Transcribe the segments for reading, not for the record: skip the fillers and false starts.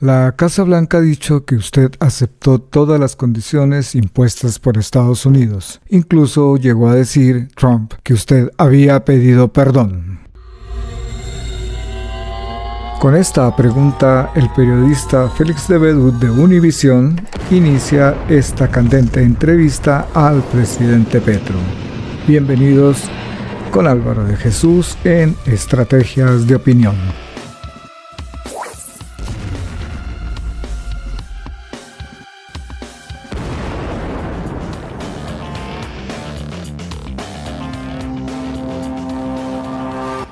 La Casa Blanca ha dicho que usted aceptó todas las condiciones impuestas por Estados Unidos. Incluso llegó a decir Trump que usted había pedido perdón. Con esta pregunta, el periodista Félix de Bedut de Univisión inicia esta candente entrevista al presidente Petro. Bienvenidos con Álvaro de Jesús en Estrategias de Opinión.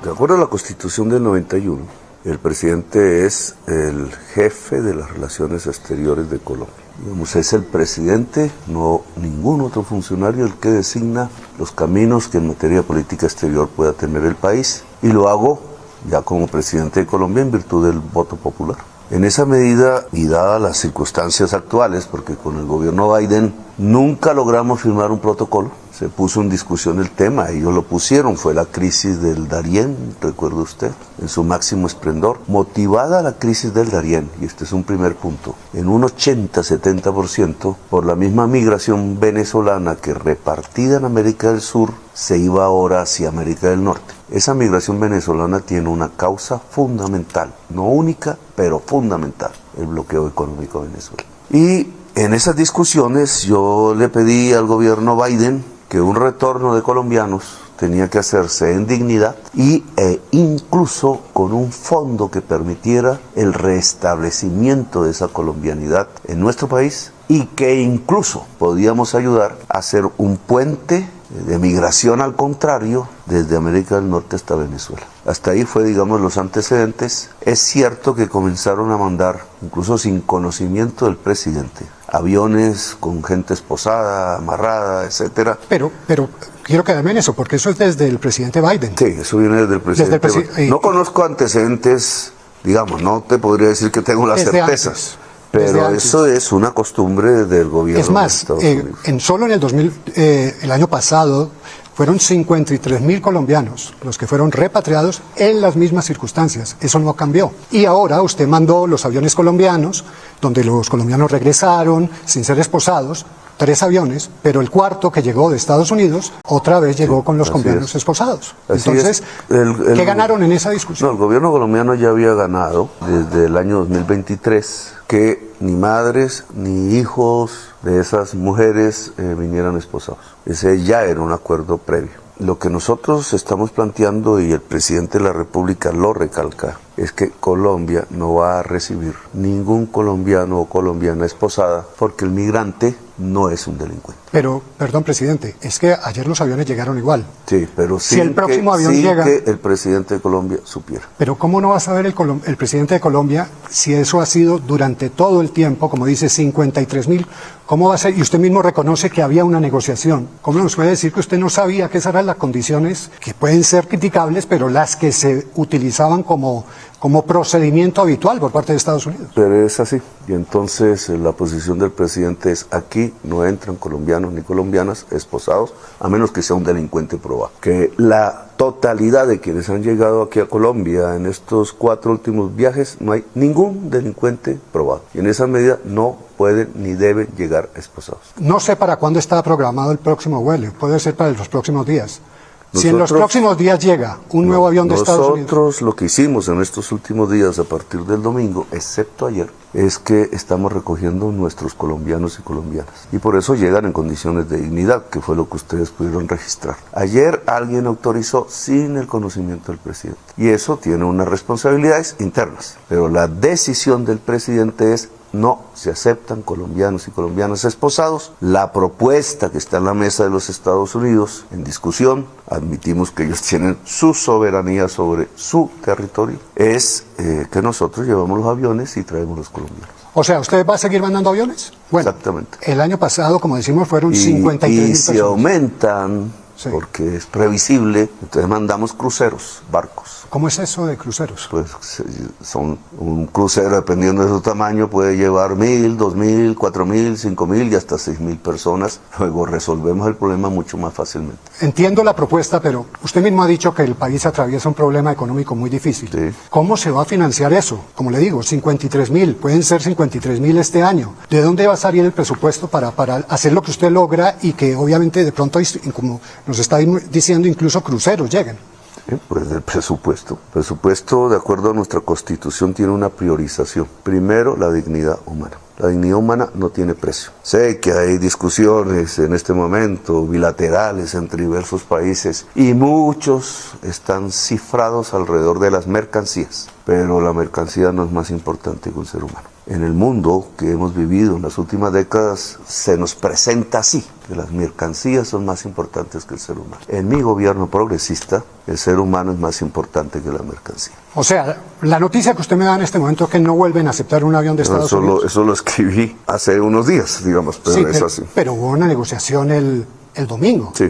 De acuerdo a la Constitución del 91, el presidente es el jefe de las relaciones exteriores de Colombia. Digamos, es el presidente, no ningún otro funcionario, el que designa los caminos que en materia de política exterior pueda tener el país. Y lo hago ya como presidente de Colombia en virtud del voto popular. En esa medida, y dadas las circunstancias actuales, porque con el gobierno Biden nunca logramos firmar un protocolo, se puso en discusión el tema, ellos lo pusieron, fue la crisis del Darién, recuerda usted, en su máximo esplendor, motivada la crisis del Darién, y este es un primer punto, en un 80-70% por la misma migración venezolana que repartida en América del Sur se iba ahora hacia América del Norte. Esa migración venezolana tiene una causa fundamental, no única, pero fundamental, el bloqueo económico de Venezuela. Y en esas discusiones yo le pedí al gobierno Biden que un retorno de colombianos tenía que hacerse en dignidad e incluso con un fondo que permitiera el restablecimiento de esa colombianidad en nuestro país y que incluso podíamos ayudar a hacer un puente de migración al contrario desde América del Norte hasta Venezuela. Hasta ahí fue, digamos, los antecedentes. Es cierto que comenzaron a mandar, incluso sin conocimiento del presidente, aviones con gente esposada, amarrada, etcétera. Pero quiero quedarme en eso, porque eso es desde el presidente Biden. Sí, eso viene desde el presidente. No conozco antecedentes, digamos, no te podría decir que tengo las certezas. Pero eso es una costumbre del gobierno. Es más, solo en el año pasado fueron 53.000 colombianos los que fueron repatriados en las mismas circunstancias. Eso no cambió. Y ahora usted mandó los aviones colombianos, donde los colombianos regresaron sin ser esposados, 3 aviones, pero el cuarto que llegó de Estados Unidos otra vez llegó con los colombianos esposados. Entonces, ¿qué ganaron en esa discusión? No, el gobierno colombiano ya había ganado desde el año 2023 que ni madres ni hijos de esas mujeres vinieran esposados. Ese ya era un acuerdo previo. Lo que nosotros estamos planteando, y el presidente de la República lo recalca, es que Colombia no va a recibir ningún colombiano o colombiana esposada porque el migrante no es un delincuente. Pero, perdón, presidente, es que ayer los aviones llegaron igual. Sí, pero si el próximo avión llega, que el presidente de Colombia supiera. Pero ¿cómo no va a saber el presidente de Colombia si eso ha sido durante todo el tiempo, como dice, 53.000? ¿Cómo va a ser? Y usted mismo reconoce que había una negociación. ¿Cómo nos puede decir que usted no sabía que esas eran las condiciones que pueden ser criticables, pero las que se utilizaban como procedimiento habitual por parte de Estados Unidos? Pero es así. Y entonces la posición del presidente es: aquí no entran colombianos ni colombianas esposados, a menos que sea un delincuente probado. Que la totalidad de quienes han llegado aquí a Colombia en estos 4 últimos viajes, no hay ningún delincuente probado. Y en esa medida no pueden ni deben llegar esposados. No sé para cuándo está programado el próximo vuelo, puede ser para los próximos días. Si en los próximos días llega un nuevo avión de Estados Unidos. Nosotros lo que hicimos en estos últimos días a partir del domingo, excepto ayer, es que estamos recogiendo nuestros colombianos y colombianas. Y por eso llegan en condiciones de dignidad, que fue lo que ustedes pudieron registrar. Ayer alguien autorizó sin el conocimiento del presidente. Y eso tiene unas responsabilidades internas. Pero la decisión del presidente es: no se aceptan colombianos y colombianas esposados. La propuesta que está en la mesa de los Estados Unidos en discusión, admitimos que ellos tienen su soberanía sobre su territorio, es que nosotros llevamos los aviones y traemos los colombianos. O sea, ¿usted va a seguir mandando aviones? Bueno, exactamente. El año pasado, como decimos, fueron 53.000 personas. Y si aumentan Sí. porque es previsible. Entonces mandamos cruceros, barcos. ¿Cómo es eso de cruceros? Pues son un crucero, dependiendo de su tamaño, puede llevar 1.000, 2.000, 4.000, 5.000 y hasta 6.000 personas. Luego resolvemos el problema mucho más fácilmente. Entiendo la propuesta, pero usted mismo ha dicho que el país atraviesa un problema económico muy difícil. Sí. ¿Cómo se va a financiar eso? Como le digo, 53.000, pueden ser 53.000 este año. ¿De dónde va a salir el presupuesto para hacer lo que usted logra y que obviamente de pronto, como nos está diciendo, incluso cruceros lleguen? Pues del presupuesto. El presupuesto, de acuerdo a nuestra Constitución, tiene una priorización. Primero, la dignidad humana. La dignidad humana no tiene precio. Sé que hay discusiones en este momento bilaterales entre diversos países y muchos están cifrados alrededor de las mercancías, pero la mercancía no es más importante que un ser humano. En el mundo que hemos vivido en las últimas décadas se nos presenta así, que las mercancías son más importantes que el ser humano. En mi gobierno progresista, el ser humano es más importante que la mercancía. O sea, la noticia que usted me da en este momento es que no vuelven a aceptar un avión de Estados Unidos. Eso lo escribí hace unos días, digamos, pero Sí, es así. pero hubo una negociación el domingo, Sí.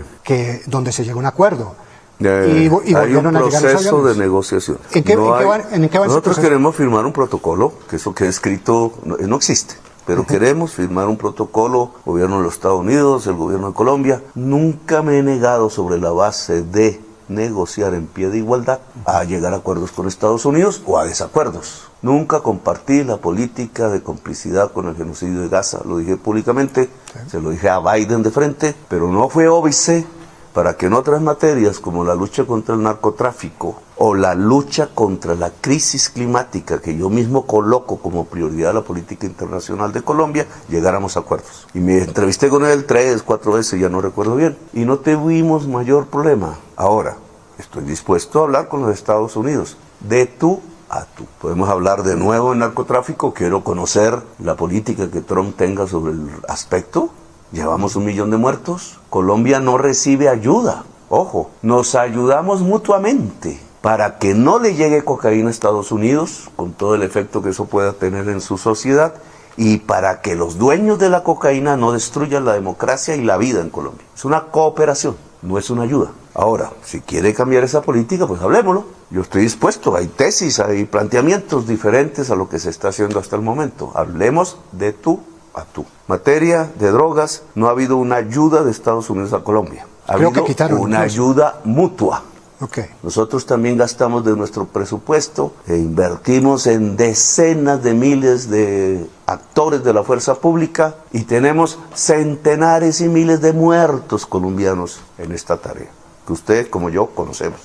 donde se llegó a un acuerdo. Y Hay un volvieron a llegar los proceso aviones. de negociación. ¿En qué va ese Nosotros proceso? queremos firmar un protocolo, que eso que he escrito no existe, pero queremos firmar un protocolo, gobierno de los Estados Unidos, el gobierno de Colombia. Nunca me he negado sobre la base de negociar en pie de igualdad a llegar a acuerdos con Estados Unidos o a desacuerdos. Nunca compartí la política de complicidad con el genocidio de Gaza, lo dije públicamente, se lo dije a Biden de frente, pero no fue óbice para que en otras materias como la lucha contra el narcotráfico o la lucha contra la crisis climática, que yo mismo coloco como prioridad de la política internacional de Colombia, llegáramos a acuerdos. Y me entrevisté con él 3, 4 veces, ya no recuerdo bien, y no tuvimos mayor problema. Ahora, estoy dispuesto a hablar con los Estados Unidos, de tú a tú. Podemos hablar de nuevo de narcotráfico, quiero conocer la política que Trump tenga sobre el aspecto. Llevamos 1 millón de muertos. Colombia no recibe ayuda. Ojo, nos ayudamos mutuamente para que no le llegue cocaína a Estados Unidos, con todo el efecto que eso pueda tener en su sociedad, y para que los dueños de la cocaína no destruyan la democracia y la vida en Colombia. Es una cooperación, no es una ayuda. Ahora, si quiere cambiar esa política, pues hablémoslo. Yo estoy dispuesto, hay tesis, hay planteamientos diferentes a lo que se está haciendo hasta el momento. Hablemos de tú a tú. Materia de drogas, no ha habido una ayuda de Estados Unidos a Colombia. Ha Creo habido que quitaron una incluso. ayuda mutua. Okay. Nosotros también gastamos de nuestro presupuesto e invertimos en decenas de miles de actores de la fuerza pública y tenemos centenares y miles de muertos colombianos en esta tarea, que usted como yo conocemos.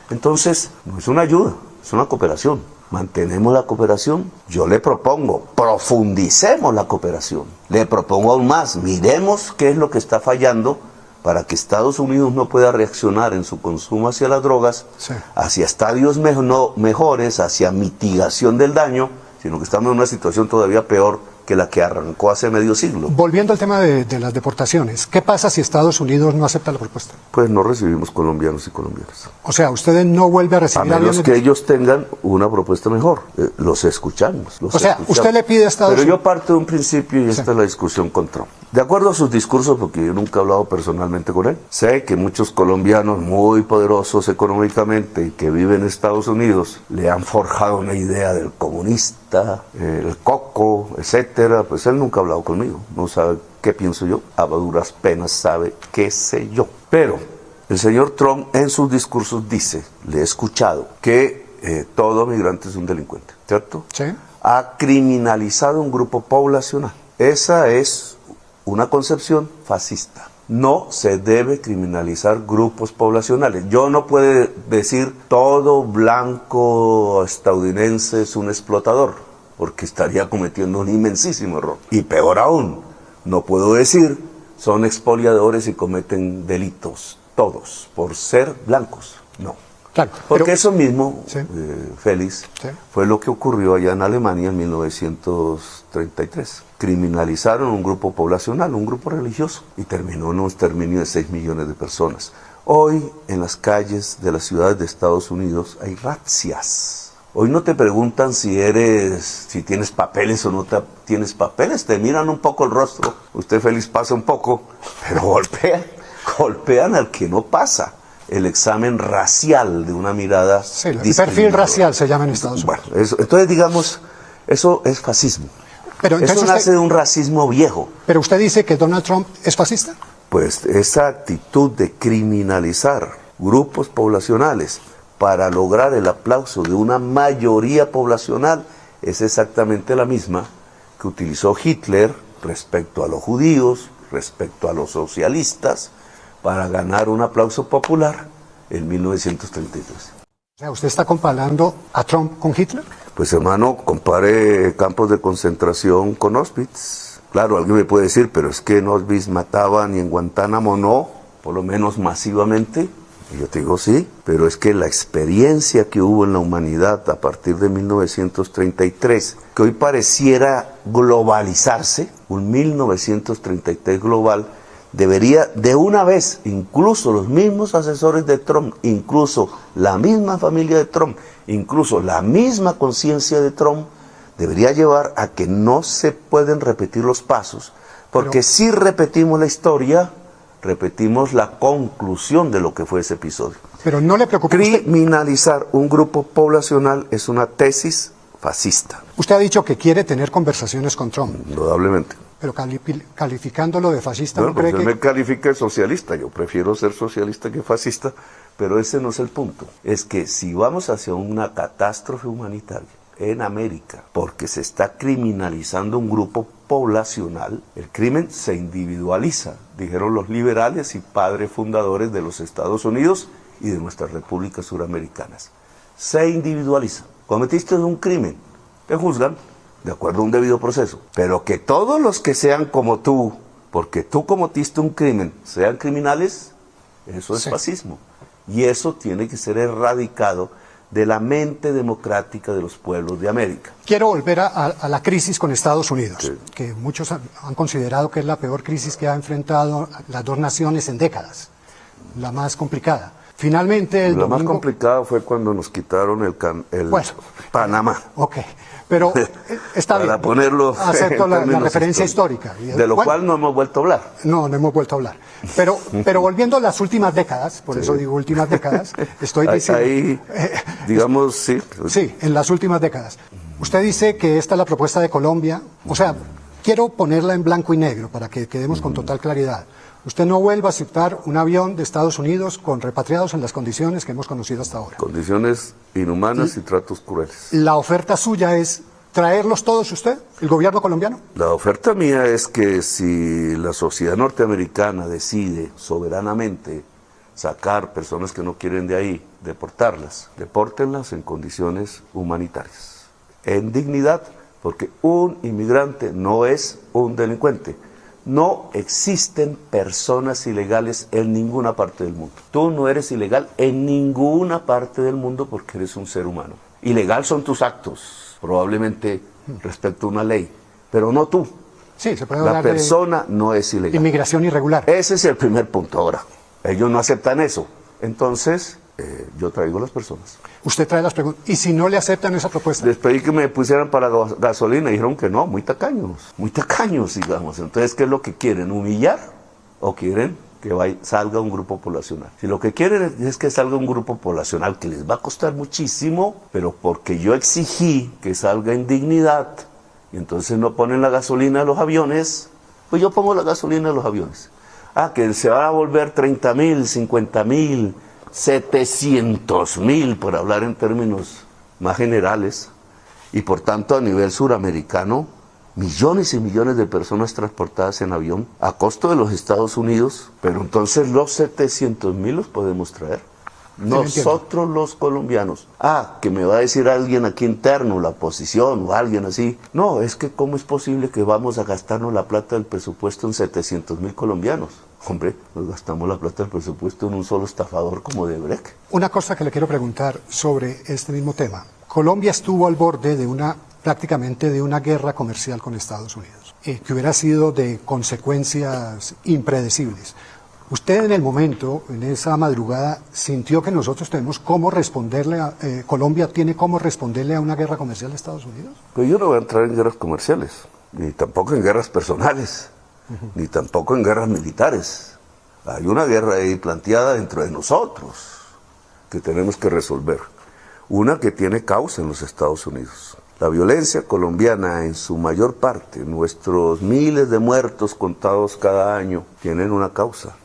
Entonces, no es una ayuda, es una cooperación. Mantenemos la cooperación. Yo le propongo, profundicemos la cooperación. Le propongo aún más, miremos qué es lo que está fallando para que Estados Unidos no pueda reaccionar en su consumo hacia las drogas, Sí. hacia estadios mejores, hacia mitigación del daño, sino que estamos en una situación todavía peor que la que arrancó hace medio siglo. Volviendo al tema de las deportaciones, ¿qué pasa si Estados Unidos no acepta la propuesta? Pues no recibimos colombianos y colombianas. O sea, ustedes no vuelven a A recibir menos aviones. que ellos tengan una propuesta mejor. Los escuchamos. O sea, usted le pide a Estados Pero Unidos. yo parto de un principio y esta es la discusión con Trump. De acuerdo a sus discursos, porque yo nunca he hablado personalmente con él, sé que muchos colombianos muy poderosos económicamente y que viven en Estados Unidos le han forjado una idea del comunista, el coco, etcétera. Pues él nunca ha hablado conmigo, no sabe qué pienso yo, a duras penas sabe qué sé yo. Pero el señor Trump en sus discursos dice, le he escuchado, que todo migrante es un delincuente, ¿cierto? Sí. Ha criminalizado un grupo poblacional. Esa es una concepción fascista. No se debe criminalizar grupos poblacionales. Yo no puedo decir todo blanco estadounidense es un explotador, porque estaría cometiendo un inmensísimo error. Y peor aún, no puedo decir son expoliadores y cometen delitos, todos, por ser blancos. No. Claro, Porque pero- eso mismo, Sí. Félix, Sí. fue lo que ocurrió allá en Alemania en 1933. Criminalizaron un grupo poblacional, un grupo religioso, y terminó en un exterminio de 6 millones de personas. Hoy, en las calles de las ciudades de Estados Unidos, hay razzias. Hoy no te preguntan si tienes papeles o no tienes papeles, te miran un poco el rostro. Usted, Félix, pasa un poco, pero golpea. golpean al que no pasa el examen racial de una mirada sí, el perfil racial se llama en Estados Unidos. Bueno, entonces digamos, eso es fascismo. Pero eso nace de un racismo viejo. ¿Pero usted dice que Donald Trump es fascista? Pues esa actitud de criminalizar grupos poblacionales para lograr el aplauso de una mayoría poblacional es exactamente la misma que utilizó Hitler respecto a los judíos, respecto a los socialistas, para ganar un aplauso popular en 1933. O sea, ¿usted está comparando a Trump con Hitler? Pues hermano, compare campos de concentración con Auschwitz. Claro, alguien me puede decir, pero es que en Auschwitz mataban y en Guantánamo no, por lo menos masivamente. Y yo te digo sí, pero es que la experiencia que hubo en la humanidad a partir de 1933, que hoy pareciera globalizarse, un 1933 global, debería de una vez, incluso los mismos asesores de Trump, incluso la misma familia de Trump, incluso la misma conciencia de Trump, debería llevar a que no se pueden repetir los pasos, porque si repetimos la historia, repetimos la conclusión de lo que fue ese episodio. Pero no le preocupa. Criminalizar un grupo poblacional es una tesis fascista. Usted ha dicho que quiere tener conversaciones con Trump. Indudablemente. Pero calificándolo de fascista, Bueno, ¿no cree pues él que...? me califica de socialista, yo prefiero ser socialista que fascista, pero ese no es el punto. Es que si vamos hacia una catástrofe humanitaria en América, porque se está criminalizando un grupo poblacional, el crimen se individualiza, dijeron los liberales y padres fundadores de los Estados Unidos y de nuestras repúblicas suramericanas. Se individualiza. Cometiste un crimen, te juzgan de acuerdo a un debido proceso, pero que todos los que sean como tú, porque tú cometiste un crimen, sean criminales, eso es fascismo. Y eso tiene que ser erradicado de la mente democrática de los pueblos de América. Quiero volver a la crisis con Estados Unidos, Sí. que muchos han considerado que es la peor crisis que ha enfrentado las dos naciones en décadas, la más complicada. Finalmente el Lo domingo... más complicado fue cuando nos quitaron el Bueno. Panamá. Ok, pero está bien. Para ponerlo acepto en la términos referencia históricos. histórica. De lo cual no hemos vuelto a hablar. No hemos vuelto a hablar. Pero volviendo a las últimas décadas, por eso digo últimas décadas, estoy diciendo... Ahí, digamos, sí. Sí, en las últimas décadas. Usted dice que esta es la propuesta de Colombia, o sea, quiero ponerla en blanco y negro para que quedemos con total claridad. Usted no vuelva a aceptar un avión de Estados Unidos con repatriados en las condiciones que hemos conocido hasta ahora. Condiciones inhumanas y tratos crueles. La oferta suya es traerlos todos usted, el gobierno colombiano. La oferta mía es que si la sociedad norteamericana decide soberanamente sacar personas que no quieren de ahí, depórtenlas en condiciones humanitarias, en dignidad, porque un inmigrante no es un delincuente. No existen personas ilegales en ninguna parte del mundo. Tú no eres ilegal en ninguna parte del mundo porque eres un ser humano. Ilegal son tus actos, probablemente respecto a una ley, pero no tú. Sí, se puede La hablar persona no es de ilegal. inmigración irregular. Ese es el primer punto. Ahora, ellos no aceptan eso. Entonces, yo traigo las personas. Usted trae las preguntas. ¿Y si no le aceptan esa propuesta? Les pedí que me pusieran para gasolina y dijeron que no, muy tacaños, digamos. Entonces, ¿qué es lo que quieren? ¿Humillar o quieren que salga un grupo poblacional? Si lo que quieren es que salga un grupo poblacional que les va a costar muchísimo, pero porque yo exigí que salga en dignidad y entonces no ponen la gasolina a los aviones, pues yo pongo la gasolina a los aviones. Que se va a volver 30.000, 50.000, 700.000, por hablar en términos más generales, y por tanto a nivel suramericano, millones y millones de personas transportadas en avión a costo de los Estados Unidos, pero entonces los 700.000 los podemos traer. Nosotros los colombianos. Que me va a decir alguien aquí interno, la oposición o alguien así. No, es que ¿cómo es posible que vamos a gastarnos la plata del presupuesto en 700.000 colombianos? Hombre, nos gastamos la plata del presupuesto en un solo estafador como Odebrecht. Una cosa que le quiero preguntar sobre este mismo tema. Colombia estuvo al borde de prácticamente de una guerra comercial con Estados Unidos, que hubiera sido de consecuencias impredecibles. ¿Usted en el momento, en esa madrugada, sintió que nosotros tenemos cómo responderle Colombia tiene cómo responderle a una guerra comercial de Estados Unidos? Pues yo no voy a entrar en guerras comerciales, ni tampoco en guerras personales, ni tampoco en guerras militares. Hay una guerra ahí planteada dentro de nosotros que tenemos que resolver. Una que tiene causa en los Estados Unidos. La violencia colombiana en su mayor parte, nuestros miles de muertos contados cada año, tienen una causa.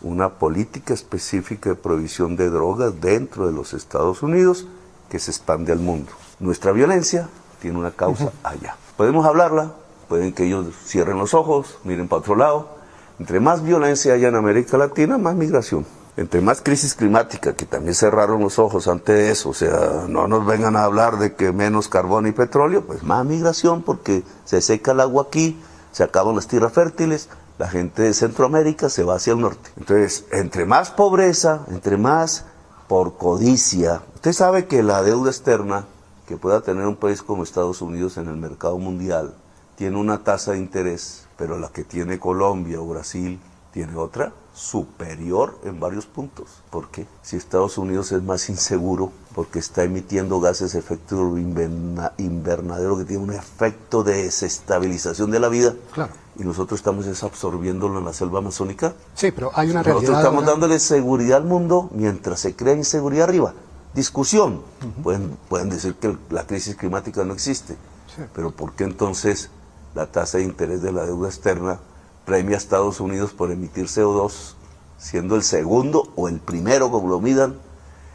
Una política específica de prohibición de drogas dentro de los Estados Unidos que se expande al mundo. Nuestra violencia tiene una causa allá. Podemos hablarla, pueden que ellos cierren los ojos, miren para otro lado. Entre más violencia haya en América Latina, más migración. Entre más crisis climática, que también cerraron los ojos ante eso, o sea, no nos vengan a hablar de que menos carbón y petróleo, pues más migración porque se seca el agua aquí, se acaban las tierras fértiles, la gente de Centroamérica se va hacia el norte. Entonces, entre más pobreza, entre más por codicia. Usted sabe que la deuda externa que pueda tener un país como Estados Unidos en el mercado mundial tiene una tasa de interés, pero la que tiene Colombia o Brasil tiene otra superior en varios puntos. ¿Por qué? Si Estados Unidos es más inseguro porque está emitiendo gases de efecto invernadero que tiene un efecto de desestabilización de la vida. Claro. Y nosotros estamos absorbiéndolo en la selva amazónica. Sí, pero hay una realidad. Nosotros estamos dándole seguridad al mundo mientras se crea inseguridad arriba. Discusión. Pueden decir que la crisis climática no existe. Sí. Pero ¿por qué entonces la tasa de interés de la deuda externa premia a Estados Unidos por emitir CO2, siendo el segundo o el primero, como lo midan,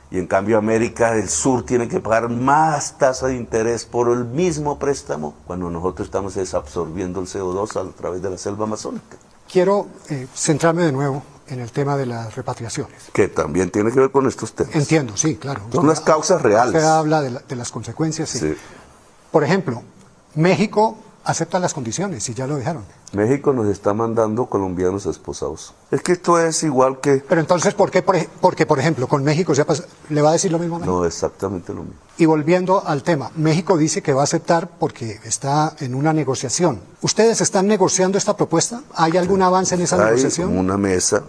y en cambio América del Sur tiene que pagar más tasa de interés por el mismo préstamo, cuando nosotros estamos desabsorbiendo el CO2 a través de la selva amazónica? Quiero centrarme de nuevo en el tema de las repatriaciones. Que también tiene que ver con estos temas. Entiendo, sí, claro. Son las causas reales. Usted habla de las consecuencias, sí. Sí. Por ejemplo, México acepta las condiciones y ya lo dejaron. México nos está mandando colombianos esposados. Es que esto es igual que... Pero entonces, ¿por qué? Porque, por ejemplo, con México ¿le va a decir lo mismo a México? No, exactamente lo mismo. Y volviendo al tema, México dice que va a aceptar porque está en una negociación. ¿Ustedes están negociando esta propuesta? ¿Hay algún avance en esa negociación? Hay una mesa,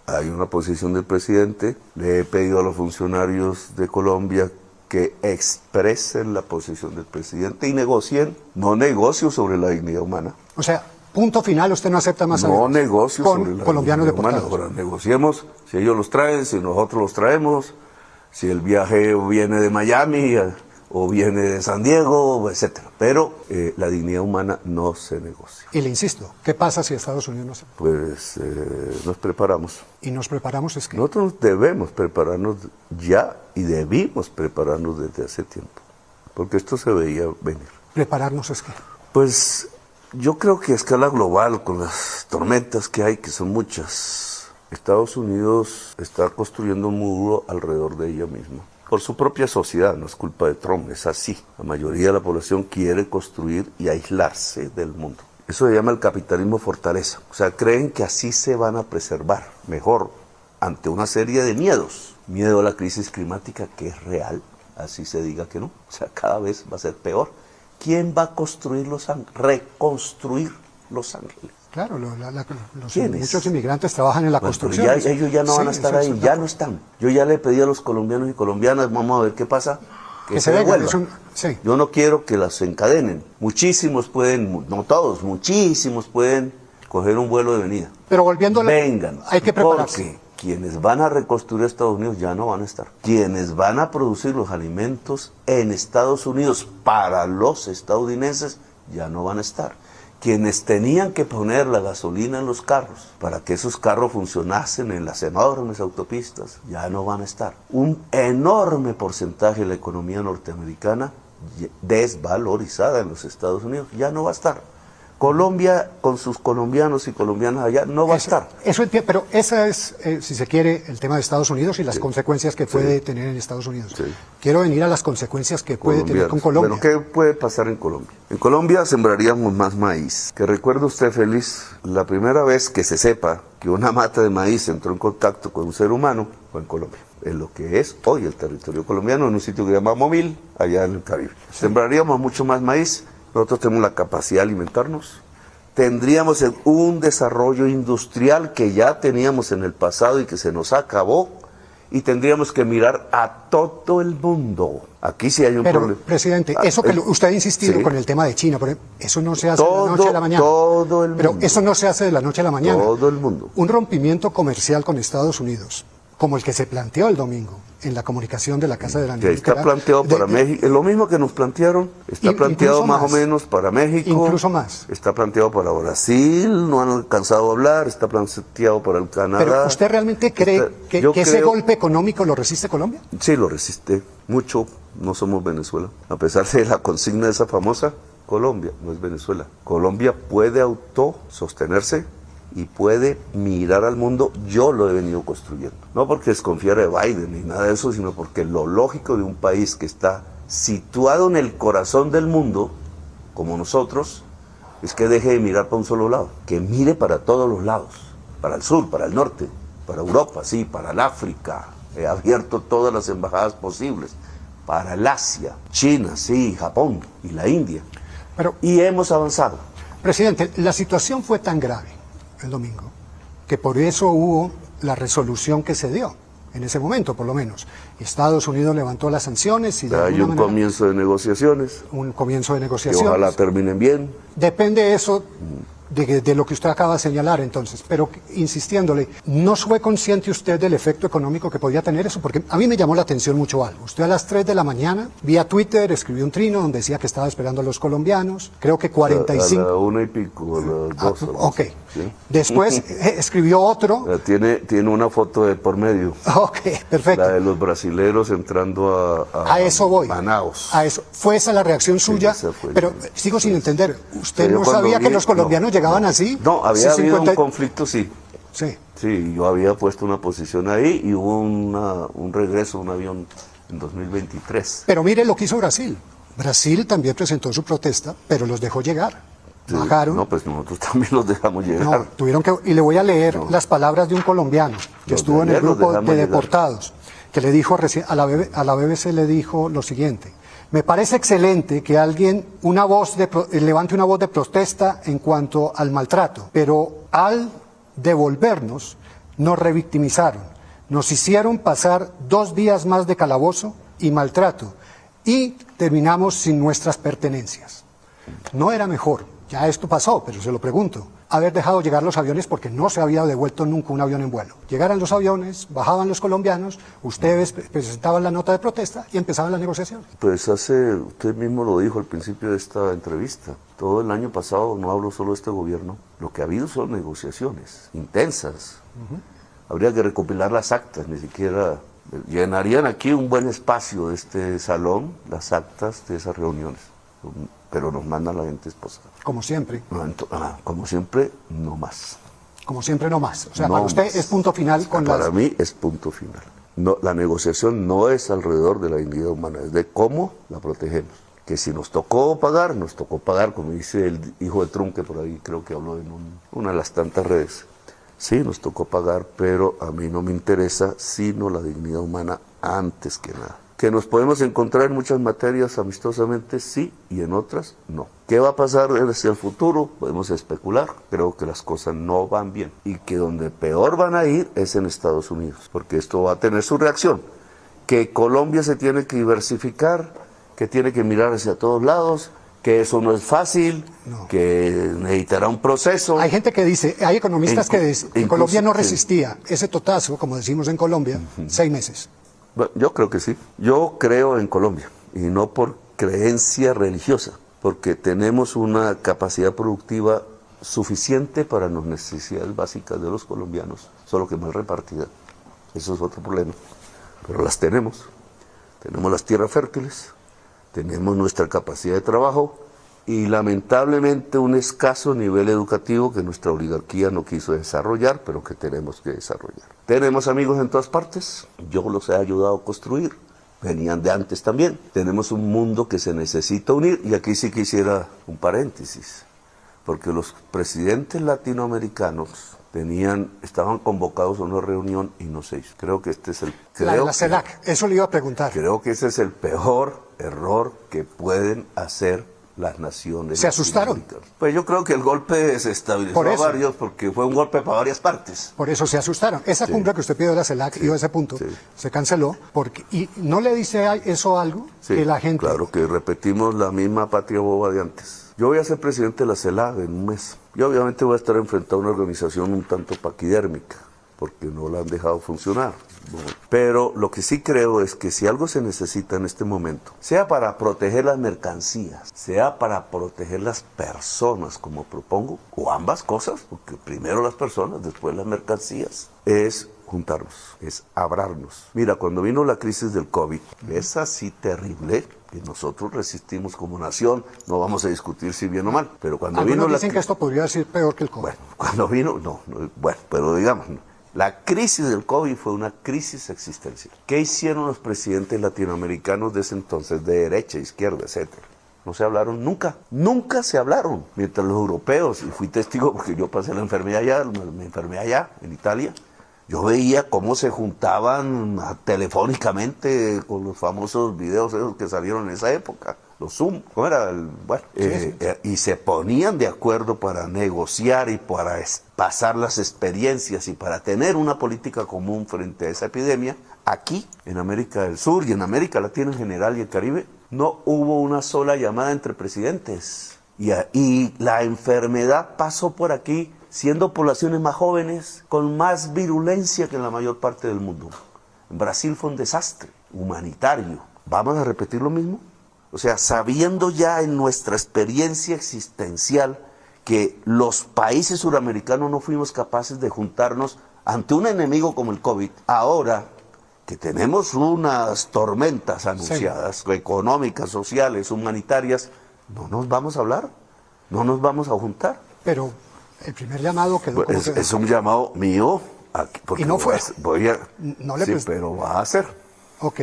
hay una posición del presidente. Le he pedido a los funcionarios de Colombia que expresen la posición del presidente y negocien. No negocio sobre la dignidad humana. O sea, punto final, usted no acepta más No negocio con sobre la colombianos dignidad humana. deportados. Ahora negociemos si ellos los traen, si nosotros los traemos, si el viaje viene de Miami o viene de San Diego, etcétera. Pero la dignidad humana no se negocia. Y le insisto, ¿qué pasa si Estados Unidos no se... Pues nos preparamos. Y nos preparamos es que... Nosotros debemos prepararnos ya y debimos prepararnos desde hace tiempo, porque esto se veía venir. ¿Prepararnos es que? Pues yo creo que a escala global, con las tormentas que hay, que son muchas, Estados Unidos está construyendo un muro alrededor de ella misma. Por su propia sociedad, no es culpa de Trump, es así. La mayoría de la población quiere construir y aislarse del mundo. Eso se llama el capitalismo fortaleza. O sea, creen que así se van a preservar mejor ante una serie de miedos. Miedo a la crisis climática, que es real, así se diga que no. O sea, cada vez va a ser peor. ¿Quién va a construir Los Ángeles? Reconstruir Los Ángeles. Claro, muchos inmigrantes trabajan en la construcción. Pero ellos ya no van a estar ahí, ya no están. Yo ya le pedí a los colombianos y colombianas, vamos a ver qué pasa, que se devuelvan. Sí. Yo no quiero que las encadenen. Muchísimos pueden, no todos, muchísimos pueden coger un vuelo de venida. Pero volviendo a vengan, hay que prepararse. Porque quienes van a reconstruir Estados Unidos ya no van a estar. Quienes van a producir los alimentos en Estados Unidos para los estadounidenses ya no van a estar. Quienes tenían que poner la gasolina en los carros para que esos carros funcionasen en las enormes autopistas, ya no van a estar. Un enorme porcentaje de la economía norteamericana desvalorizada en los Estados Unidos ya no va a estar. Colombia, con sus colombianos y colombianas allá, no va a estar. Eso entiendo, pero ese es, si se quiere, el tema de Estados Unidos y las consecuencias que puede tener en Estados Unidos. Sí. Quiero venir a las consecuencias que puede tener con Colombia. Bueno, ¿qué puede pasar en Colombia? En Colombia sembraríamos más maíz. Que recuerde usted, feliz, la primera vez que se sepa que una mata de maíz entró en contacto con un ser humano fue en Colombia. En lo que es hoy el territorio colombiano, en un sitio que se llama Momil, allá en el Caribe. Sí. Sembraríamos mucho más maíz. Nosotros tenemos la capacidad de alimentarnos. Tendríamos un desarrollo industrial que ya teníamos en el pasado y que se nos acabó. y tendríamos que mirar a todo el mundo. Aquí sí hay un problema. Pero, presidente, eso que usted ha insistido sí. con el tema de China, eso no se hace de la noche a la mañana. Todo el mundo. Pero eso no se hace de la noche a la mañana. Todo el mundo. Un rompimiento comercial con Estados Unidos, como el que se planteó el domingo en la comunicación de la Casa de la Que está planteado para México, es lo mismo que nos plantearon, está planteado más o menos para México. Incluso más. Está planteado para Brasil, no han alcanzado a hablar, está planteado para el Canadá. ¿Pero usted realmente cree que ese golpe económico lo resiste Colombia? Sí, lo resiste mucho, no somos Venezuela. A pesar de la consigna esa famosa, Colombia no es Venezuela. Colombia puede autosostenerse y puede mirar al mundo. Yo lo he venido construyendo. No porque desconfiara de Biden ni nada de eso, sino porque lo lógico de un país que está situado en el corazón del mundo, como nosotros, es que deje de mirar para un solo lado, que mire para todos los lados, para el sur, para el norte, para Europa, sí, para el África. He abierto todas las embajadas posibles, para el Asia, China, sí, Japón y la India. Y hemos avanzado. Presidente, la situación fue tan grave el domingo, que por eso hubo la resolución que se dio, en ese momento por lo menos. Estados Unidos levantó las sanciones y de hay un comienzo de negociaciones. Un comienzo de negociaciones. Que ojalá terminen bien. Depende eso de lo que usted acaba de señalar entonces, pero insistiéndole, ¿no fue consciente usted del efecto económico que podía tener eso? Porque a mí me llamó la atención mucho algo. Usted a las 3 de la mañana, vía Twitter, escribió un trino donde decía que estaba esperando a los colombianos, creo que 45... A la 1 y pico, a las 2. Ok. ¿Sí? Después escribió otro... Tiene una foto de por medio. Ok, perfecto. La de los brasileros entrando a eso voy. Manaos. A eso. ¿Fue esa la reacción suya? Sí, pero sigo sin entender. ¿Usted no sabía que los colombianos llegaban así? No, había habido un conflicto, sí. Sí. Sí, yo había puesto una posición ahí y hubo un regreso, un avión en 2023. Pero mire lo que hizo Brasil. Brasil también presentó su protesta, pero los dejó llegar. Sí, bajaron. No, pues nosotros también los dejamos llegar. No, tuvieron que, y le voy a leer las palabras de un colombiano que estuvo en el grupo de deportados, que le dijo a la BBC le dijo lo siguiente: me parece excelente que alguien levante una voz de protesta en cuanto al maltrato, pero al devolvernos nos revictimizaron, nos hicieron pasar 2 días más de calabozo y maltrato y terminamos sin nuestras pertenencias. ¿No era mejor? Ya esto pasó, pero se lo pregunto, haber dejado llegar los aviones porque no se había devuelto nunca un avión en vuelo? Llegaran los aviones, bajaban los colombianos, ustedes presentaban la nota de protesta y empezaban las negociaciones. Pues usted mismo lo dijo al principio de esta entrevista, todo el año pasado, no hablo solo de este gobierno, lo que ha habido son negociaciones intensas. Habría que recopilar las actas, ni siquiera llenarían aquí un buen espacio de este salón, las actas de esas reuniones. Pero nos mandan la gente esposada. Como siempre. Como siempre, no más. Como siempre, no más. O sea, no para usted más. Es punto final con Para mí es punto final. No, la negociación no es alrededor de la dignidad humana, es de cómo la protegemos. Que si nos tocó pagar, como dice el hijo de Trump, que por ahí creo que habló en una de las tantas redes. Sí, nos tocó pagar, pero a mí no me interesa sino la dignidad humana antes que nada. Que nos podemos encontrar en muchas materias amistosamente, sí, y en otras, no. ¿Qué va a pasar hacia el futuro? Podemos especular. Creo que las cosas no van bien. Y que donde peor van a ir es en Estados Unidos, porque esto va a tener su reacción. Que Colombia se tiene que diversificar, que tiene que mirar hacia todos lados, que eso no es fácil, que necesitará un proceso. Hay gente que dice, hay economistas que dicen que Colombia no resistía ese totazo, como decimos en Colombia, 6 meses. Bueno, yo creo que sí. Yo creo en Colombia, y no por creencia religiosa, porque tenemos una capacidad productiva suficiente para las necesidades básicas de los colombianos, solo que mal repartida. Eso es otro problema. Pero las tenemos. Tenemos las tierras fértiles, tenemos nuestra capacidad de trabajo y lamentablemente un escaso nivel educativo que nuestra oligarquía no quiso desarrollar, pero que tenemos que desarrollar. Tenemos amigos en todas partes, yo los he ayudado a construir, venían de antes también. Tenemos un mundo que se necesita unir, y aquí sí quisiera un paréntesis, porque los presidentes latinoamericanos estaban convocados a una reunión y no se hizo. Creo que este es la CELAC, eso le iba a preguntar. Creo que ese es el peor error que pueden hacer las naciones. ¿Se asustaron? Pues yo creo que el golpe desestabilizó a varios porque fue un golpe para varias partes. Por eso se asustaron. Esa cumbre que usted pidió de la CELAC y a ese punto se canceló. ¿Y no le dice eso algo? Que la gente... Claro, que repetimos la misma patria boba de antes. Yo voy a ser presidente de la CELAC en un mes. Y obviamente voy a estar enfrentado a una organización un tanto paquidérmica, porque no la han dejado funcionar. Pero lo que sí creo es que si algo se necesita en este momento, sea para proteger las mercancías, sea para proteger las personas, como propongo, o ambas cosas, porque primero las personas, después las mercancías, es juntarnos, es hablarnos. Mira, cuando vino la crisis del COVID, es así terrible, que nosotros resistimos como nación, no vamos a discutir si bien o mal, pero cuando vino la... dicen que esto podría ser peor que el COVID. Bueno, cuando vino, pero digamos, la crisis del COVID fue una crisis existencial. ¿Qué hicieron los presidentes latinoamericanos de ese entonces, de derecha, izquierda, etcétera? No se hablaron nunca, nunca se hablaron. Mientras los europeos, y fui testigo porque yo pasé la enfermedad allá, me enfermé allá, en Italia, yo veía cómo se juntaban telefónicamente con los famosos videos esos que salieron en esa época, los Zoom, ¿cómo era? Y se ponían de acuerdo para negociar y para pasar las experiencias y para tener una política común frente a esa epidemia. Aquí, en América del Sur y en América Latina en general y el Caribe, no hubo una sola llamada entre presidentes. Y la enfermedad pasó por aquí, siendo poblaciones más jóvenes, con más virulencia que en la mayor parte del mundo. En Brasil fue un desastre humanitario. ¿Vamos a repetir lo mismo? O sea, sabiendo ya en nuestra experiencia existencial que los países suramericanos no fuimos capaces de juntarnos ante un enemigo como el COVID, ahora que tenemos unas tormentas anunciadas, económicas, sociales, humanitarias, no nos vamos a hablar, no nos vamos a juntar. Pero el primer llamado quedó como es un llamado mío. Y no fue. No le pero va a ser. Ok.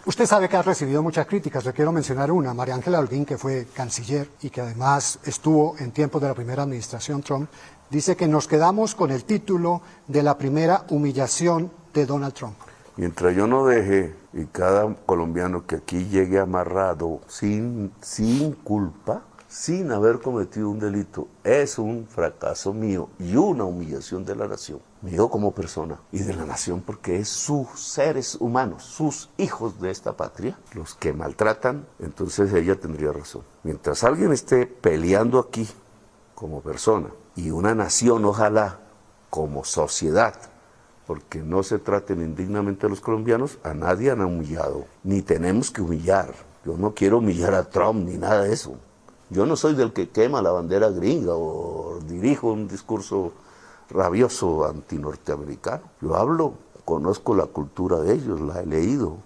Usted sabe que ha recibido muchas críticas, le quiero mencionar una. María Ángela Holguín, que fue canciller y que además estuvo en tiempos de la primera administración Trump, dice que nos quedamos con el título de la primera humillación de Donald Trump. Mientras yo no deje, y cada colombiano que aquí llegue amarrado sin culpa, sin haber cometido un delito, es un fracaso mío y una humillación de la nación, mío como persona y de la nación, porque es sus seres humanos, sus hijos de esta patria, los que maltratan. Entonces ella tendría razón. Mientras alguien esté peleando aquí como persona y una nación, ojalá, como sociedad, porque no se traten indignamente a los colombianos, a nadie han humillado, ni tenemos que humillar. Yo no quiero humillar a Trump ni nada de eso. Yo no soy del que quema la bandera gringa o dirijo un discurso rabioso antinorteamericano. Yo hablo, conozco la cultura de ellos, la he leído,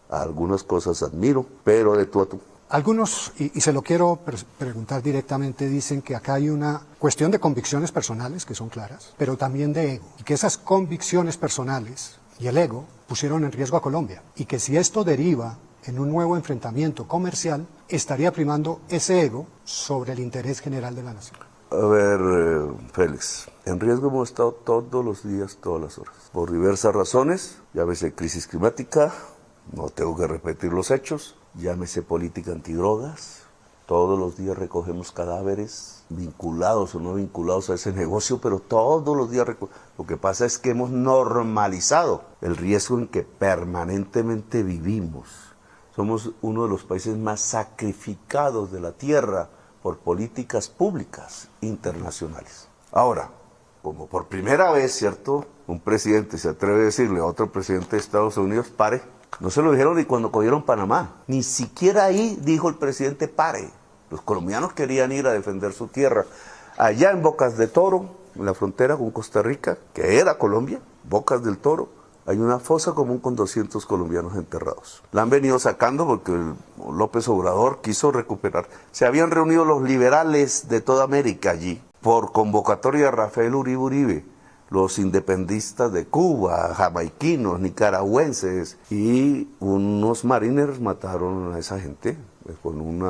algunas cosas admiro, pero de tú a tú. Algunos, y se lo quiero preguntar directamente, dicen que acá hay una cuestión de convicciones personales, que son claras, pero también de ego, y que esas convicciones personales y el ego pusieron en riesgo a Colombia, y que si esto deriva en un nuevo enfrentamiento comercial, estaría primando ese ego sobre el interés general de la nación. A ver, Félix, en riesgo hemos estado todos los días, todas las horas, por diversas razones, llámese crisis climática, no tengo que repetir los hechos, llámese política antidrogas, todos los días recogemos cadáveres, vinculados o no vinculados a ese negocio, pero todos los días lo que pasa es que hemos normalizado el riesgo en que permanentemente vivimos. Somos uno de los países más sacrificados de la tierra por políticas públicas internacionales. Ahora, como por primera vez, ¿cierto?, un presidente se atreve a decirle a otro presidente de Estados Unidos, pare. No se lo dijeron ni cuando cogieron Panamá. Ni siquiera ahí dijo el presidente, pare. Los colombianos querían ir a defender su tierra. Allá en Bocas de Toro, en la frontera con Costa Rica, que era Colombia, Bocas del Toro, hay una fosa común con 200 colombianos enterrados. La han venido sacando porque López Obrador quiso recuperar. Se habían reunido los liberales de toda América allí, por convocatoria de Rafael Uribe Uribe, los independistas de Cuba, jamaiquinos, nicaragüenses, y unos mariners mataron a esa gente con un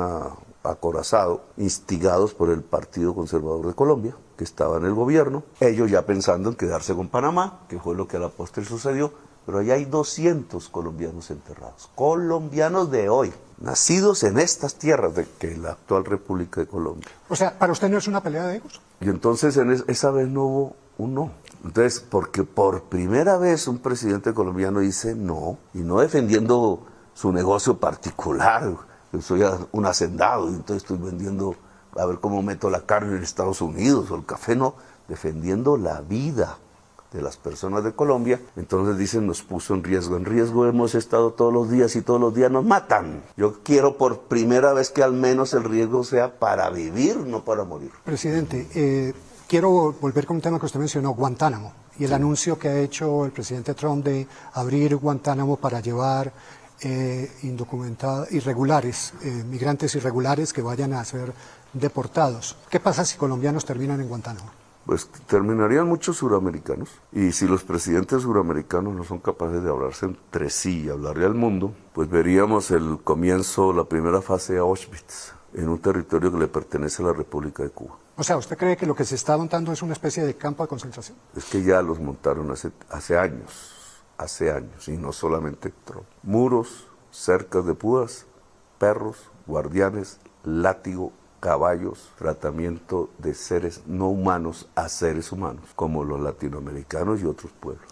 acorazado, instigados por el Partido Conservador de Colombia, que estaba en el gobierno, ellos ya pensando en quedarse con Panamá, que fue lo que a la postre sucedió, pero allá hay 200 colombianos enterrados, colombianos de hoy, nacidos en estas tierras de que la actual República de Colombia. O sea, ¿para usted no es una pelea de egos? Y entonces esa vez no hubo un no. Entonces, porque por primera vez un presidente colombiano dice no, y no defendiendo su negocio particular. Yo soy un hacendado y entonces estoy vendiendo, a ver cómo meto la carne en Estados Unidos o el café, no, defendiendo la vida de las personas de Colombia. Entonces dicen, nos puso en riesgo. En riesgo hemos estado todos los días y todos los días nos matan. Yo quiero por primera vez que al menos el riesgo sea para vivir, no para morir. Presidente, quiero volver con un tema que usted mencionó, Guantánamo, y el anuncio que ha hecho el presidente Trump de abrir Guantánamo para llevar migrantes irregulares que vayan a ser deportados. ¿Qué pasa si colombianos terminan en Guantánamo? Pues terminarían muchos suramericanos, y si los presidentes suramericanos no son capaces de hablarse entre sí y hablarle al mundo, pues veríamos el comienzo, la primera fase de Auschwitz, en un territorio que le pertenece a la República de Cuba. O sea, ¿usted cree que lo que se está montando es una especie de campo de concentración? Es que ya los montaron hace años, y no solamente Trump. Muros, cercas de púas, perros, guardianes, látigo, caballos, tratamiento de seres no humanos a seres humanos, como los latinoamericanos y otros pueblos.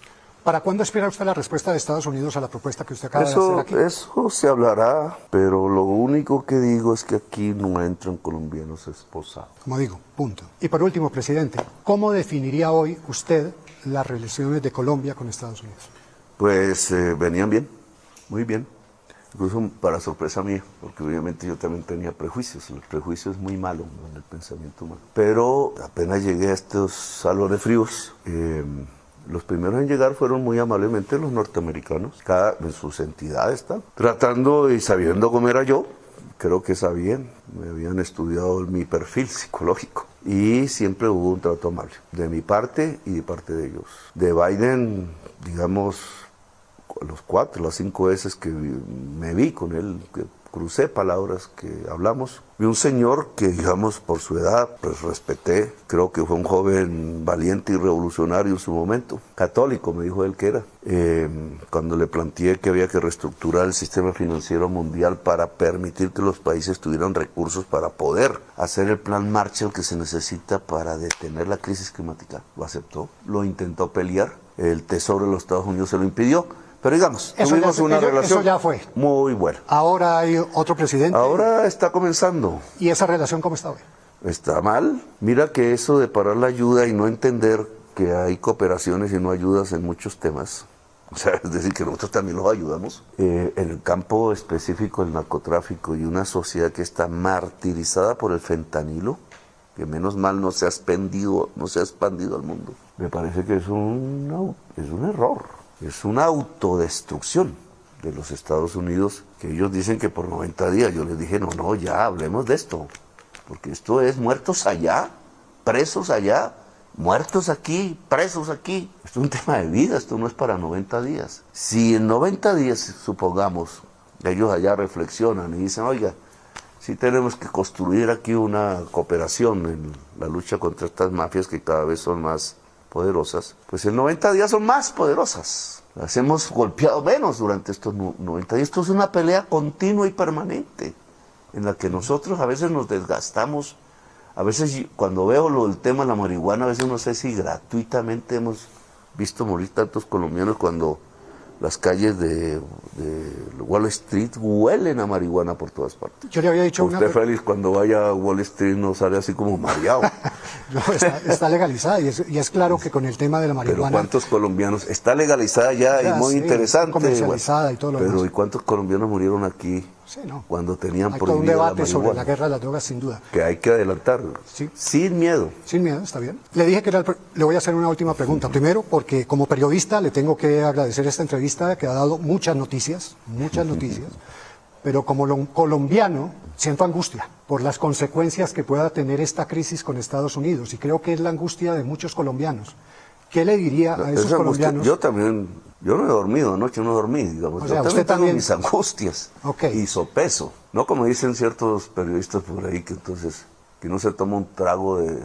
¿Para cuándo espera usted la respuesta de Estados Unidos a la propuesta que usted acaba de hacer aquí? Eso se hablará, pero lo único que digo es que aquí no entran colombianos esposados. Como digo, punto. Y por último, presidente, ¿cómo definiría hoy usted las relaciones de Colombia con Estados Unidos? Pues venían bien, muy bien. Incluso para sorpresa mía, porque obviamente yo también tenía prejuicios. El prejuicio es muy malo en el pensamiento humano. Pero apenas llegué a estos salones fríos, los primeros en llegar fueron muy amablemente los norteamericanos, cada en sus entidades, tratando y sabiendo cómo era yo. Creo que sabían, me habían estudiado mi perfil psicológico y siempre hubo un trato amable, de mi parte y de parte de ellos. De Biden, digamos, las 5 veces que me vi con él, que crucé palabras, que hablamos, vi un señor que, digamos, por su edad, pues respeté, creo que fue un joven valiente y revolucionario en su momento, católico me dijo él que era, cuando le planteé que había que reestructurar el sistema financiero mundial para permitir que los países tuvieran recursos para poder hacer el plan Marshall que se necesita para detener la crisis climática, lo aceptó, lo intentó pelear, el Tesoro de los Estados Unidos se lo impidió. Pero digamos, tuvimos una relación ya fue muy buena. Ahora hay otro presidente. Ahora está comenzando. ¿Y esa relación cómo está hoy? Está mal. Mira que eso de parar la ayuda y no entender que hay cooperaciones y no ayudas en muchos temas, o sea, es decir, que nosotros también los ayudamos, en el campo específico del narcotráfico y una sociedad que está martirizada por el fentanilo, que menos mal no se ha expandido al mundo. Me parece que es un error. Es una autodestrucción de los Estados Unidos, que ellos dicen que por 90 días. Yo les dije, no, ya hablemos de esto, porque esto es muertos allá, presos allá, muertos aquí, presos aquí. Esto es un tema de vida, esto no es para 90 días. Si en 90 días, supongamos, ellos allá reflexionan y dicen, oiga, sí tenemos que construir aquí una cooperación en la lucha contra estas mafias que cada vez son más poderosas, pues en 90 días son más poderosas. Las hemos golpeado menos durante estos 90 días. Esto es una pelea continua y permanente, en la que nosotros a veces nos desgastamos. A veces cuando veo el tema de la marihuana, a veces no sé si gratuitamente hemos visto morir tantos colombianos cuando las calles de Wall Street huelen a marihuana por todas partes. Yo le había dicho usted, Félix, cuando vaya a Wall Street no sale así como mareado. No, está legalizada y es claro que con el tema de la marihuana... Pero ¿cuántos colombianos? Está legalizada ya y muy interesante. Comercializada, bueno, y todo lo demás. Pero ¿y cuántos colombianos murieron aquí? Sí, no. Cuando tenían hay prohibida todo un debate la sobre la guerra de las drogas, sin duda. Que hay que adelantarlo. Sí. Sin miedo. Sin miedo, está bien. Le dije que le voy a hacer una última pregunta. Primero, porque como periodista le tengo que agradecer esta entrevista que ha dado muchas noticias, pero como colombiano siento angustia por las consecuencias que pueda tener esta crisis con Estados Unidos y creo que es la angustia de muchos colombianos. ¿Qué le diría a esos colombianos? Yo también, yo no he dormido, anoche no dormí, digamos. O sea, yo usted tengo también... mis angustias y sopeso. No como dicen ciertos periodistas por ahí que entonces que no se toma un trago de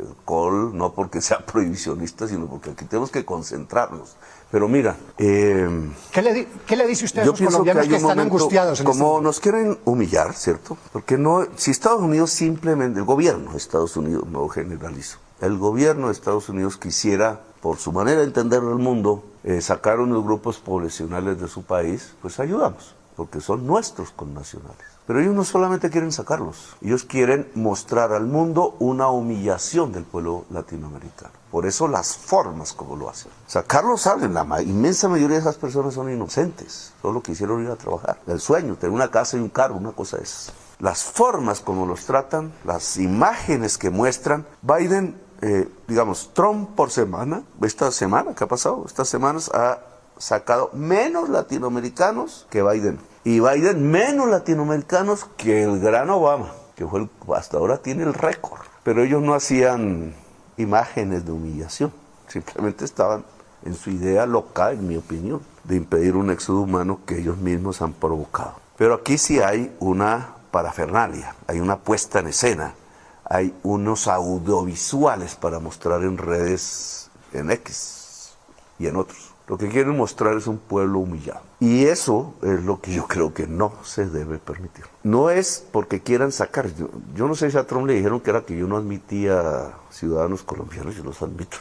alcohol, no porque sea prohibicionista, sino porque aquí tenemos que concentrarnos. Pero mira... ¿Qué le dice usted a esos colombianos que están angustiados? Como nos quieren humillar, ¿cierto? Porque no, si Estados Unidos simplemente, el gobierno de Estados Unidos, no generalizo, el gobierno de Estados Unidos quisiera, por su manera de entender el mundo, sacar unos grupos poblacionales de su país, pues ayudamos, porque son nuestros connacionales. Pero ellos no solamente quieren sacarlos, ellos quieren mostrar al mundo una humillación del pueblo latinoamericano. Por eso las formas como lo hacen. Sacarlos salen, la inmensa mayoría de esas personas son inocentes, solo quisieron ir a trabajar. El sueño, tener una casa y un carro, una cosa de esas. Las formas como los tratan, las imágenes que muestran, Biden, Trump por semana, esta semana, ¿qué ha pasado? Estas semanas ha sacado menos latinoamericanos que Biden. Y Biden menos latinoamericanos que el gran Obama, que fue hasta ahora tiene el récord. Pero ellos no hacían imágenes de humillación, simplemente estaban en su idea loca, en mi opinión, de impedir un éxodo humano que ellos mismos han provocado. Pero aquí sí hay una parafernalia, hay una puesta en escena, hay unos audiovisuales para mostrar en redes, en X y en otros. Lo que quieren mostrar es un pueblo humillado. Y eso es lo que yo creo que no se debe permitir. No es porque quieran sacar. Yo no sé si a Trump le dijeron que era que yo no admitía ciudadanos colombianos. Yo los admito.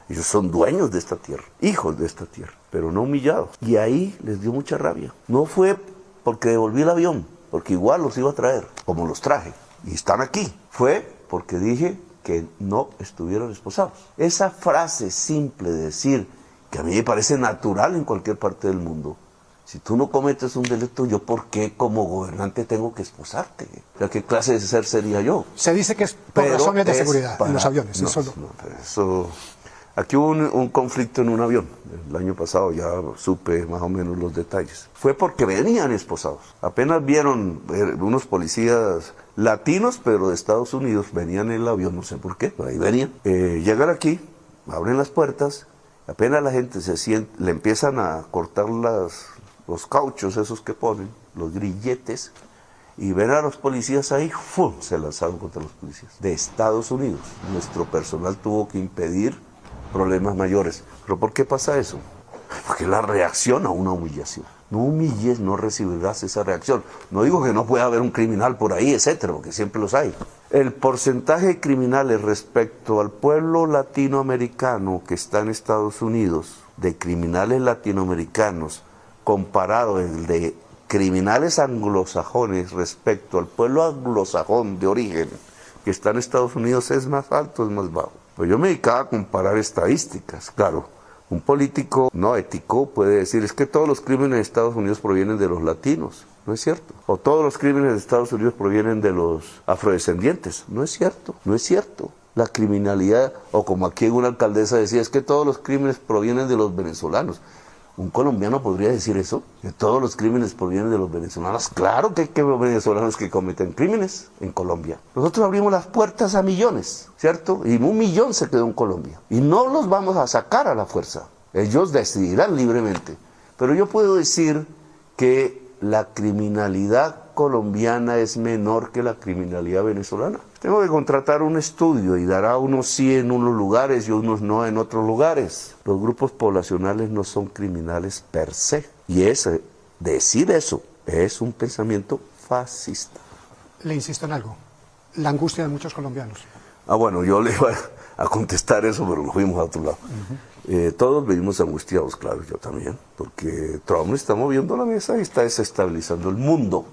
Ellos son dueños de esta tierra, hijos de esta tierra, pero no humillados. Y ahí les dio mucha rabia. No fue porque devolví el avión, porque igual los iba a traer, como los traje. Y están aquí. Fue porque dije que no estuvieron esposados. Esa frase simple de decir, que a mí me parece natural en cualquier parte del mundo. Si tú no cometes un delito, ¿yo por qué como gobernante tengo que esposarte? O sea, ¿qué clase de ser sería yo? Se dice que es por razones de seguridad en los aviones. Aquí hubo un conflicto en un avión. El año pasado ya supe más o menos los detalles. Fue porque venían esposados. Apenas vieron unos policías latinos, pero de Estados Unidos, venían en el avión, no sé por qué, pero ahí venían. Llegan aquí, abren las puertas. Apenas la gente se siente, le empiezan a cortar los cauchos esos que ponen, los grilletes, y ven a los policías ahí, ¡fum!, se lanzaron contra los policías de Estados Unidos. Nuestro personal tuvo que impedir problemas mayores. ¿Pero por qué pasa eso? Porque es la reacción a una humillación. No humilles, no recibirás esa reacción. No digo que no pueda haber un criminal por ahí, etcétera, porque siempre los hay. El porcentaje de criminales respecto al pueblo latinoamericano que está en Estados Unidos, de criminales latinoamericanos, comparado el de criminales anglosajones respecto al pueblo anglosajón de origen que está en Estados Unidos, es más alto, es más bajo. Pues yo me dedicaba a comparar estadísticas, claro. Un político no ético puede decir, es que todos los crímenes de Estados Unidos provienen de los latinos. No es cierto. O todos los crímenes de Estados Unidos provienen de los afrodescendientes. No es cierto. No es cierto. La criminalidad, o como aquí una alcaldesa decía, es que todos los crímenes provienen de los venezolanos. ¿Un colombiano podría decir eso? ¿Que todos los crímenes provienen de los venezolanos? Claro que hay venezolanos que cometen crímenes en Colombia. Nosotros abrimos las puertas a millones, ¿cierto? Y 1 millón se quedó en Colombia. Y no los vamos a sacar a la fuerza. Ellos decidirán libremente. Pero yo puedo decir que la criminalidad colombiana es menor que la criminalidad venezolana. Tengo que contratar un estudio y dará unos sí en unos lugares y unos no en otros lugares. Los grupos poblacionales no son criminales per se. Y decir eso es un pensamiento fascista. Le insisto en algo. La angustia de muchos colombianos. Bueno, yo le iba a contestar eso, pero nos fuimos a otro lado. Todos vivimos angustiados, claro, yo también, porque Trump está moviendo la mesa y está desestabilizando el mundo.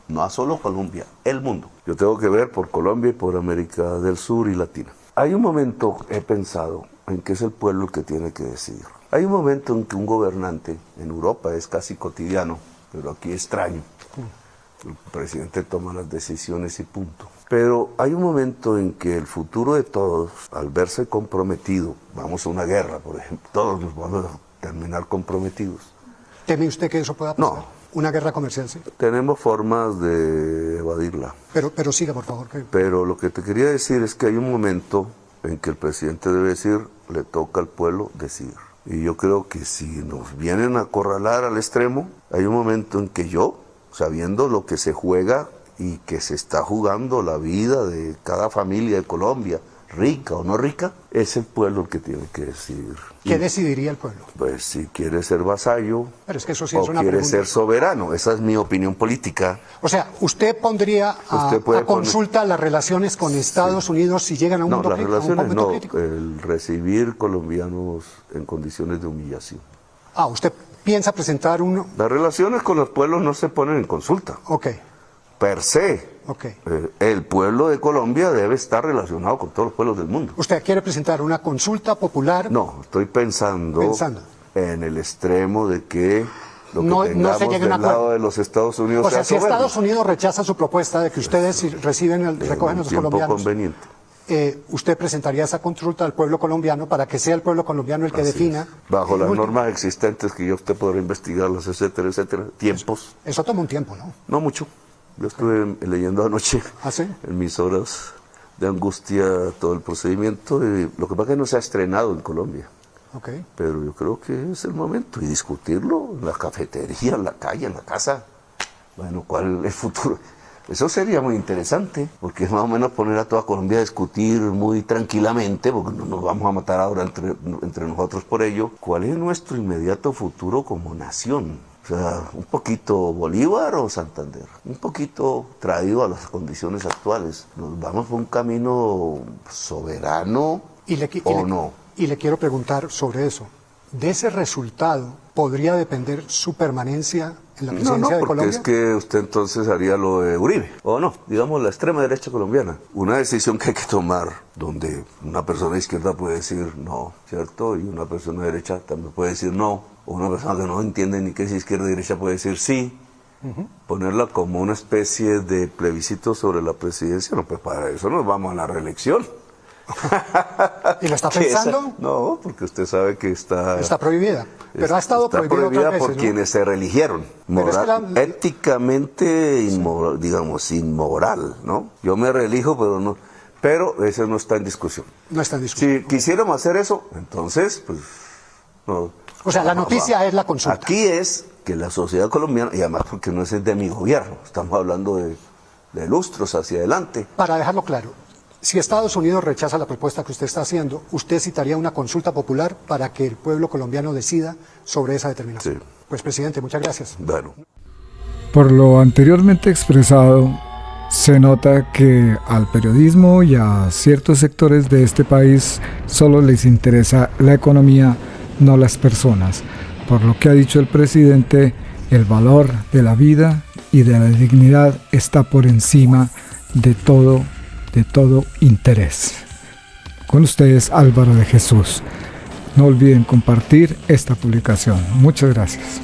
No a solo Colombia, el mundo. Yo tengo que ver por Colombia y por América del Sur y Latina. Hay un momento, he pensado, en que es el pueblo el que tiene que decidir. Hay un momento en que un gobernante, en Europa es casi cotidiano, pero aquí es extraño. El presidente toma las decisiones y punto. Pero hay un momento en que el futuro de todos, al verse comprometido, vamos a una guerra, por ejemplo, todos nos vamos a terminar comprometidos. ¿Teme usted que eso pueda pasar? No. ¿Una guerra comercial, sí? Tenemos formas de evadirla. Pero siga, por favor. Pero lo que te quería decir es que hay un momento en que el presidente debe decir, le toca al pueblo decidir. Y yo creo que si nos vienen a acorralar al extremo, hay un momento en que yo, sabiendo lo que se juega y que se está jugando la vida de cada familia de Colombia, rica o no rica, es el pueblo el que tiene que decidir. ¿Qué decidiría el pueblo? Pues si quiere ser vasallo, Pero es que eso sí o es una quiere pregunta. ser soberano. Esa es mi opinión política. O sea, ¿usted pondría Usted puede a consulta las relaciones con Estados Unidos si llegan a un No, momento las crítico, a un relaciones momento no, crítico? el recibir colombianos en condiciones de humillación. ¿Usted piensa presentar uno? Las relaciones con los pueblos no se ponen en consulta. Ok, Per se, ok. el pueblo de Colombia debe estar relacionado con todos los pueblos del mundo. ¿Usted quiere presentar una consulta popular? No, estoy pensando en el extremo de que lo que No tengamos se llegue a un del acuerdo. lado de los Estados Unidos O sea, si soberbio. Estados Unidos rechaza su propuesta de que ustedes recogen a los Tiempo colombianos, conveniente. usted presentaría esa consulta al pueblo colombiano para que sea el pueblo colombiano el que Así defina. es. Bajo las último. normas existentes que ya usted podrá investigarlas, etcétera, etcétera. Tiempos. Eso toma un tiempo, ¿no? No mucho. Yo estuve leyendo anoche ¿Ah, sí? en mis horas de angustia todo el procedimiento. Y lo que pasa es que no se ha estrenado en Colombia. Ok. Pero yo creo que es el momento y discutirlo en la cafetería, en la calle, en la casa. Bueno, ¿cuál es el futuro? Eso sería muy interesante, porque es más o menos poner a toda Colombia a discutir muy tranquilamente, porque no nos vamos a matar ahora entre nosotros por ello. ¿Cuál es nuestro inmediato futuro como nación? O sea, un poquito Bolívar o Santander, un poquito traído a las condiciones actuales. Nos vamos por un camino soberano o no. Y le quiero preguntar sobre eso. ¿De ese resultado podría depender su permanencia en la presidencia de porque Colombia? es que usted entonces haría lo de Uribe, o no, digamos la extrema derecha colombiana. Una decisión que hay que tomar, donde una persona de izquierda puede decir no, ¿cierto? Y una persona de derecha también puede decir no, o una persona que no entiende ni qué es izquierda y derecha puede decir sí. Ponerla como una especie de plebiscito sobre la presidencia, no, pues para eso nos vamos a la reelección. ¿Y lo está pensando? No, porque usted sabe que está prohibida. Pero ha estado prohibida otras veces, por ¿no? quienes se religieron. Éticamente, digamos, inmoral, ¿no? Yo me relijo, pero no. Pero eso no está en discusión. No está en discusión. Si quisiéramos hacer eso, entonces, pues, no. O sea, la noticia es la consulta. Aquí es que la sociedad colombiana, y además porque no es de mi gobierno, estamos hablando de lustros hacia adelante. Para dejarlo claro, si Estados Unidos rechaza la propuesta que usted está haciendo, usted citaría una consulta popular para que el pueblo colombiano decida sobre esa determinación. Sí. Pues, presidente, muchas gracias. Bueno. Por lo anteriormente expresado, se nota que al periodismo y a ciertos sectores de este país solo les interesa la economía, no las personas. Por lo que ha dicho el presidente, el valor de la vida y de la dignidad está por encima de todo interés. Con ustedes, Álvaro de Jesús. No olviden compartir esta publicación. Muchas gracias.